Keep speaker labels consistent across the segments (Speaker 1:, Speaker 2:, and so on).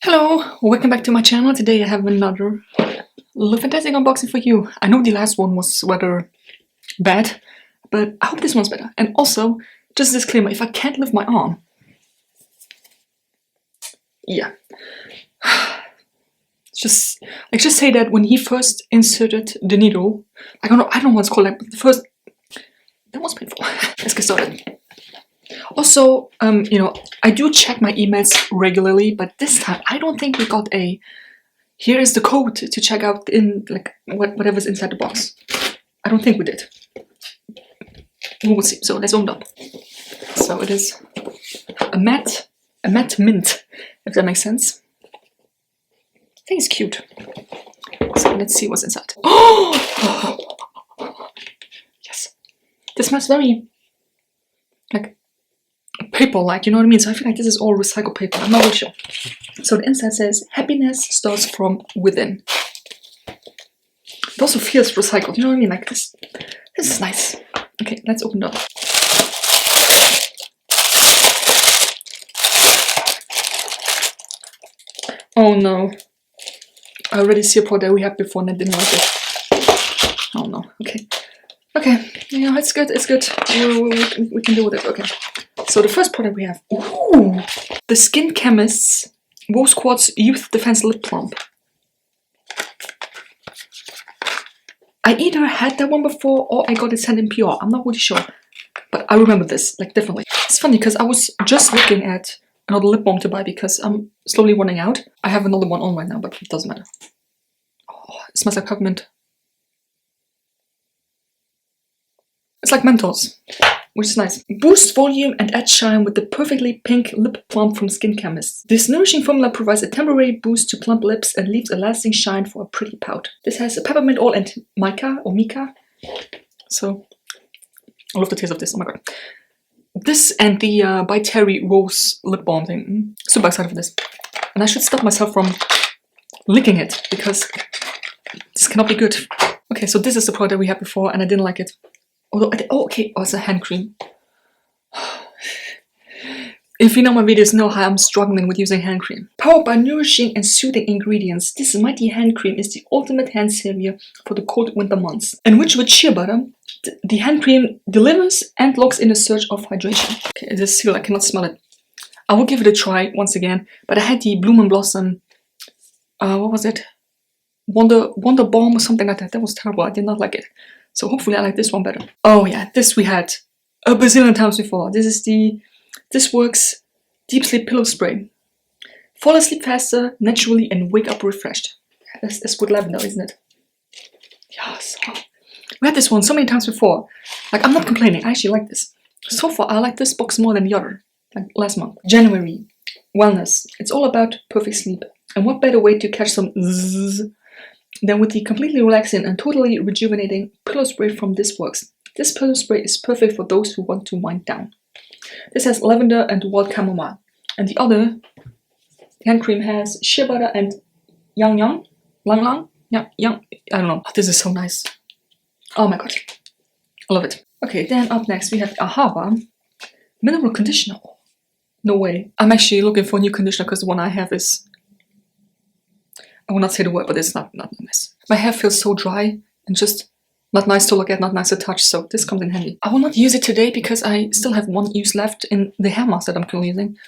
Speaker 1: Hello, welcome back to my channel. Today I have another LookFantastic unboxing for you. I know the last one was rather bad, but I hope this one's better. And also, just a disclaimer, if I can't lift my arm, yeah. Just say that when he first inserted the needle, I don't know what it's called, like the first, that was painful. Let's get started. Also, I do check my emails regularly, but this time I don't think we got a here is the code to check out in like whatever's inside the box. I don't think we did. We will see. So let's open it up. So it is a matte mint, if that makes sense. I think it's cute. So let's see what's inside. Oh, yes. This smells very like paper-like, you know what I mean? So I feel like this is all recycled paper. I'm not really sure. So the inside says, happiness starts from within. It also feels recycled, you know what I mean? Like this is nice. Okay, let's open it up. Oh no. I already see a product we had before and I didn't like it. Oh no, okay. Okay, yeah, it's good, we can deal with it, okay. So the first product we have, ooh, the Chemists Rose Quartz Youth Defense Lip Plump. I either had that one before or I got it sent in PR, I'm not really sure. But I remember this, like definitely. It's funny because I was just looking at another lip balm to buy because I'm slowly running out. I have another one on right now, but it doesn't matter. Oh, it smells like peppermint. It's like Mentos, which is nice. Boost volume and add shine with the perfectly pink lip plump from Chemists. This nourishing formula provides a temporary boost to plump lips and leaves a lasting shine for a pretty pout. This has a peppermint oil and mica. So, I love the taste of this, oh my god. This and the by Terry Rose lip balm thing. Super excited for this. And I should stop myself from licking it because this cannot be good. Okay, so this is the product we had before and I didn't like it. Although, it's a hand cream. If you know my videos, know how I'm struggling with using hand cream. Powered by nourishing and soothing ingredients, this mighty hand cream is the ultimate hand savior for the cold winter months. Enriched with shea butter, the hand cream delivers and locks in a surge of hydration. Okay, it is sealed, I cannot smell it. I will give it a try once again, but I had the Bloom and Blossom, what was it? Wonder Balm or something like that. That was terrible, I did not like it. So hopefully I like this one better. Oh yeah, this we had a bazillion times before. This works deep sleep pillow spray. Fall asleep faster, naturally, and wake up refreshed. That's with lavender, isn't it? Yes. We had this one so many times before. Like, I'm not complaining, I actually like this. So far, I like this box more than the other, like last month. January, wellness. It's all about perfect sleep. And what better way to catch some zzz than with the completely relaxing and totally rejuvenating pillow spray from This Works. This pillow spray is perfect for those who want to wind down. This has lavender and wild chamomile. And the other hand cream has shea butter and yang, I don't know. Oh, this is so nice. Oh my god. I love it. Okay, then up next we have Ahaba Mineral Conditioner. No way. I'm actually looking for a new conditioner because the one I have is, I will not say the word, but it's not nice. My hair feels so dry and just not nice to look at, not nice to touch, so this comes in handy. I will not use it today because I still have one use left in the hair mask that I'm currently using.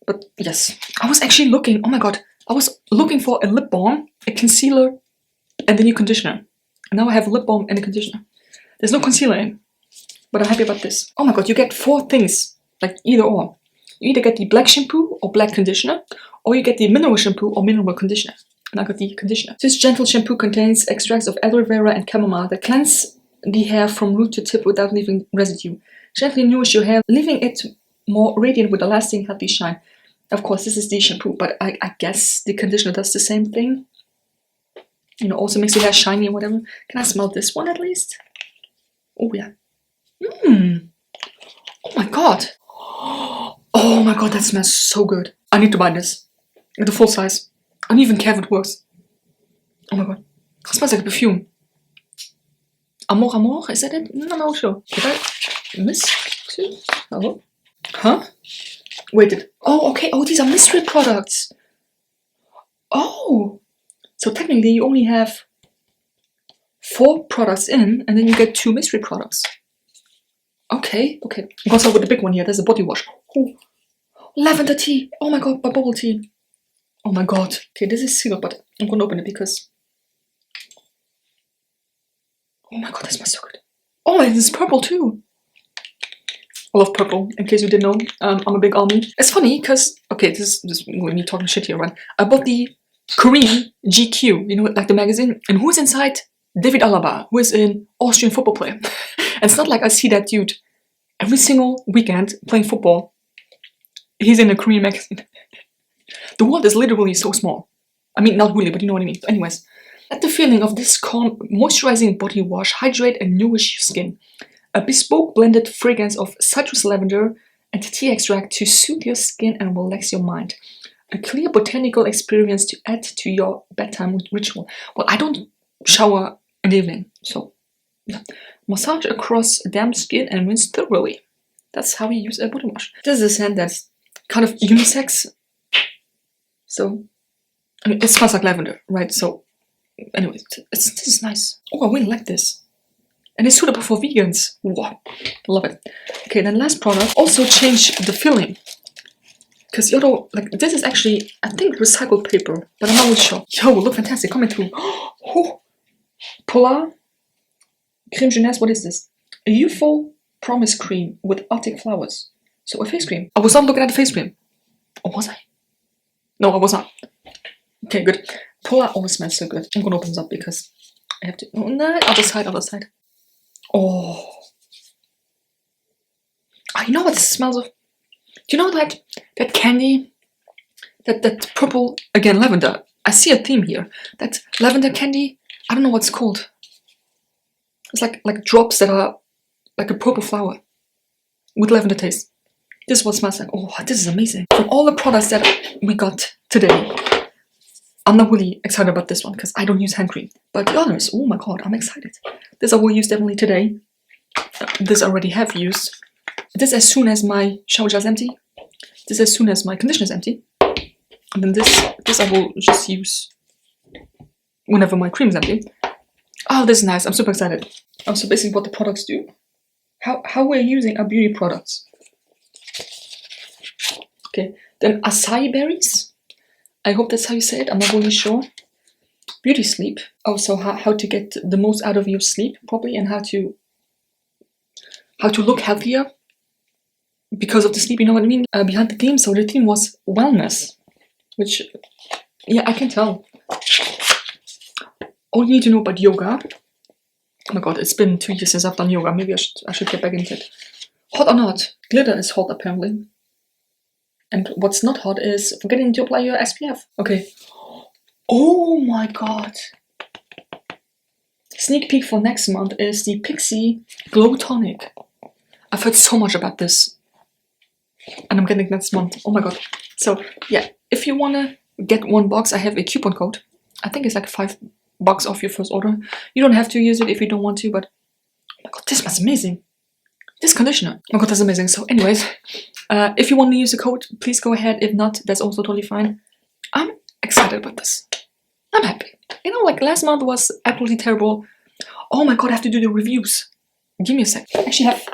Speaker 1: But yes, I was actually looking, oh my god, I was looking for a lip balm, a concealer, and a new conditioner. And now I have a lip balm and a conditioner. There's no concealer in, but I'm happy about this. Oh my god, you get 4 things, like either or. You either get the black shampoo or black conditioner, or you get the mineral shampoo or mineral conditioner. And I got the conditioner. This gentle shampoo contains extracts of aloe vera and chamomile that cleanse the hair from root to tip without leaving residue. Gently nourish your hair, leaving it more radiant with a lasting healthy shine. Of course, this is the shampoo, but I guess the conditioner does the same thing. You know, also makes your hair shiny or whatever. Can I smell this one at least? Oh yeah. Oh my god. Oh my god, that smells so good. I need to buy this. The full size. I don't even care if it works. Oh my god. It smells like a perfume. Amor, is that it? No, I'm not sure. Did I miss? Hello? Huh? Wait, oh, okay. Oh, these are mystery products. Oh! So technically you only have 4 products in, and then you get 2 mystery products. Okay. I'm gonna start with the big one here. There's a body wash. Ooh. Lavender tea! Oh my god, bubble tea. Oh my god. Okay, this is sealed, but I'm gonna open it because... Oh my god, that smells so good. Oh, and it's purple too. I love purple, in case you didn't know. I'm a big army. It's funny, because... Okay, this is me talking shit here, right? I bought the Korean GQ, you know, like the magazine. And who's inside? David Alaba, who is an Austrian football player. And it's not like I see that dude every single weekend playing football. He's in a Korean magazine. The world is literally so small. I mean, not really, but you know what I mean. Anyways, let the feeling of this calm, moisturizing body wash hydrate and nourish your skin. A bespoke blended fragrance of citrus lavender and tea extract to soothe your skin and relax your mind. A clear botanical experience to add to your bedtime ritual. Well, I don't shower in the evening, so yeah. Massage across damp skin and rinse thoroughly. That's how you use a body wash. This is a scent that's kind of unisex. So, I mean, it smells like lavender, right? So, anyways, this is nice. Oh, I really like this. And it's suitable for vegans. Wow, love it. Okay, then last product. Also change the filling. Because, like, this is actually, I think, recycled paper, but I'm not really sure. Yo, look fantastic, coming through. Oh, Polar Creme Jeunesse, what is this? A youthful promise cream with Arctic flowers. So a face cream. I was not looking at the face cream. Or was I? No, I was not. Okay, good. Polar always smells so good. I'm gonna open this up because I have to. Oh, no, other side. Oh. I know what this smells of. Do you know that candy? That purple, again, lavender. I see a theme here. That lavender candy, I don't know what it's called. It's like drops that are like a purple flower with lavender taste. This is what it smells like. Oh, this is amazing. From all the products that we got today, I'm not really excited about this one because I don't use hand cream. But the others, oh my god, I'm excited. This I will use definitely today. This I already have used. This as soon as my shower gel is empty. This as soon as my conditioner is empty. And then this I will just use whenever my cream is empty. Oh, this is nice. I'm super excited. So basically what the products do. How we're using our beauty products. Okay, then acai berries. I hope that's how you say it. I'm not really sure. Beauty sleep. Also how to get the most out of your sleep properly and how to look healthier because of the sleep, you know what I mean? Behind the theme, so the theme was wellness. Which, yeah, I can tell. All you need to know about yoga. Oh my god, it's been 2 years since I've done yoga. Maybe I should get back into it. Hot or not? Glitter is hot apparently. And what's not hot is forgetting to apply your SPF. Okay. Oh my god. Sneak peek for next month is the Pixie Glow Tonic. I've heard so much about this. And I'm getting it next month. Oh my god. So, yeah. If you wanna get 1 box, I have a coupon code. I think it's like $5 off your first order. You don't have to use it if you don't want to, but oh my god, this smells amazing. This conditioner. Oh my god, that's amazing. So anyways, if you want to use the code, please go ahead. If not, that's also totally fine. I'm excited about this. I'm happy. You know, like last month was absolutely terrible. Oh my god, I have to do the reviews. Give me a sec. I actually have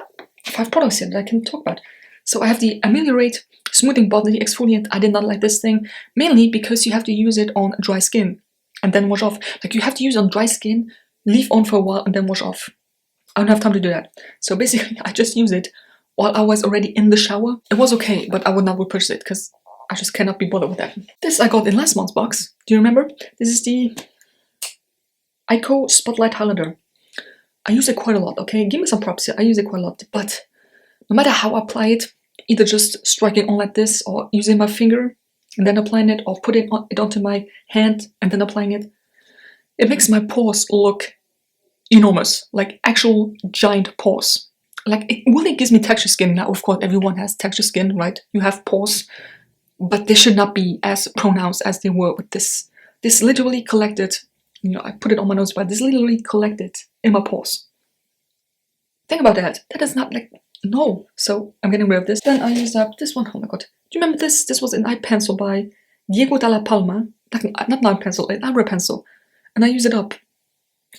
Speaker 1: 5 products here that I can talk about. So I have the Ameliorate Smoothing Body Exfoliant. I did not like this thing, mainly because you have to use it on dry skin and then wash off. Like you have to use it on dry skin, leave on for a while and then wash off. I don't have time to do that. So basically I just use it while I was already in the shower. It was okay, but I would not repurchase it because I just cannot be bothered with that. This I got in last month's box. Do you remember? This is the Ico Spotlight Highlighter. I use it quite a lot, okay? Give me some props here. I use it quite a lot, but no matter how I apply it, either just striking on like this or using my finger and then applying it or putting it onto my hand and then applying it, it makes my pores look enormous, like actual giant pores. Like it really gives me texture skin. Now, of course, everyone has texture skin, right? You have pores, but they should not be as pronounced as they were with this. This literally collected, you know, I put it on my nose, but this literally collected in my pores. Think about that. That is not like, no. So I'm getting rid of this. Then I used up this one. Oh my god. Do you remember this? This was an eye pencil by Diego Dalla Palma. not nail pencil, an eyebrow pencil, and I use it up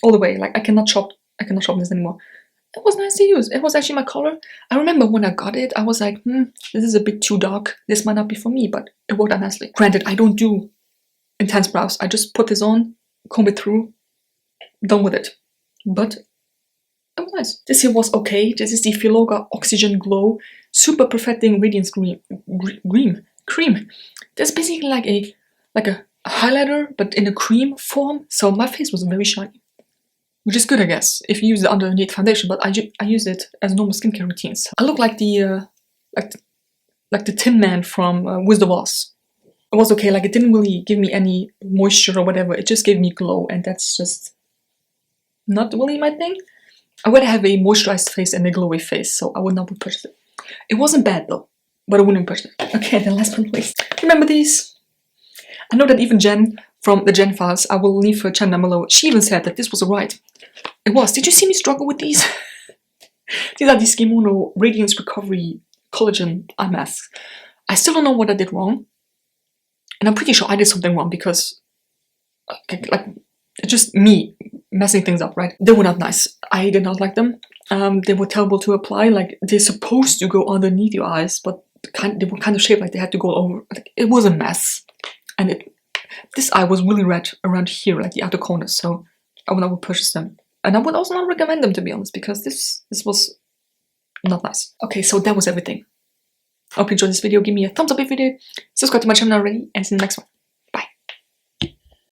Speaker 1: all the way. Like I cannot shop this anymore. It was nice to use. It was actually my color. I remember when I got it, I was like, this is a bit too dark. This might not be for me, but it worked out nicely. Granted, I don't do intense brows. I just put this on, comb it through, done with it. But it was nice. This here was okay. This is the Feloka Oxygen Glow Super Perfecting Radiance Cream. This is basically like a highlighter, but in a cream form. So my face was very shiny, which is good, I guess, if you use it underneath foundation. But I use it as normal skincare routines. I look like the Tin Man from Wizard of Oz. It was okay. Like it didn't really give me any moisture or whatever. It just gave me glow, and that's just not really my thing. I would have a moisturized face and a glowy face, so I would not purchase it. It wasn't bad though, but I wouldn't purchase it. Okay, then last but not least, remember these? I know that even Jen from the Jen Files, I will leave her channel down below. She even said that this was alright. It was. Did you see me struggle with these? These are the Kimono Radiance Recovery Collagen eye masks. I still don't know what I did wrong, and I'm pretty sure I did something wrong because, like, it's just me messing things up, right? They were not nice. I did not like them. They were terrible to apply. Like they're supposed to go underneath your eyes, but they were kind of shaped like they had to go over. Like, it was a mess, and this eye was really red around here, like the outer corners. So I would not purchase them, and I would also not recommend them, to be honest, because this was not nice. Okay, so that was everything. I hope you enjoyed this video. Give me a thumbs up if you did. Subscribe to my channel already, and see you in the next one.